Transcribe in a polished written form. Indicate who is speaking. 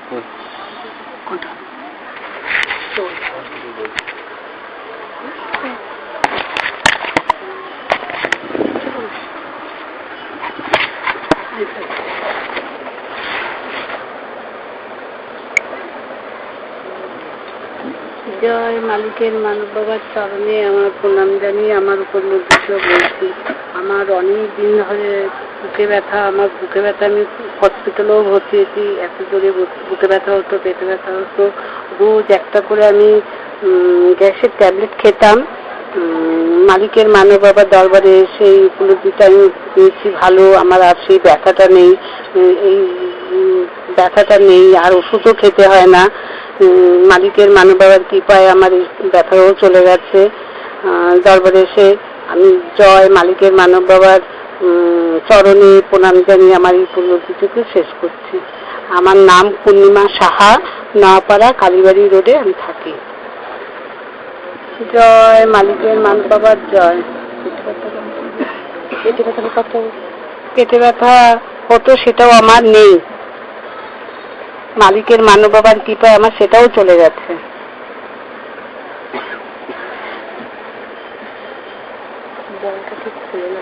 Speaker 1: কোনটা জয় মালিকের মানব বাবার চরণে আমার প্রণাম জানিয়ে আমার উপর নির্দেশ বলছি। আমার অনেক দিন ধরে বুকে ব্যথা, আমার বুকে ব্যথা, আমি হসপিটালেও ভর্তি হয়েছি, এত জোরে বুকে ব্যথা হতো, পেটে ব্যথা হতো। রোজ একটা করে আমি গ্যাসের ট্যাবলেট খেতাম। মালিকের মানব বাবার দরবারে সেই উপলব্ধিটা আমি পেয়েছি ভালো, আমার আর সেই ব্যথাটা নেই, এই ব্যথাটা নেই, আর ওষুধও খেতে হয় না। মালিকের মানব বাবার কৃপায় আমার এই ব্যথাও চলে গেছে। দরবারে এসে আমি জয় মালিকের মানব বাবার চরণে প্রণাম জানিয়ে আমার এই উপলব্ধিটুকু শেষ করছি। আমার নাম পূর্ণিমা সাহা, নওয়াপাড়া কালীবাড়ি রোডে আমি থাকি। জয় মালিকের মানব বাবার জয়। পেটে ব্যথা হতো, সেটাও আমার নেই, মালিকের মানব বাবার কৃপায় আমার সেটাও চলে গেছে। জলটা ঠিক খুলে না।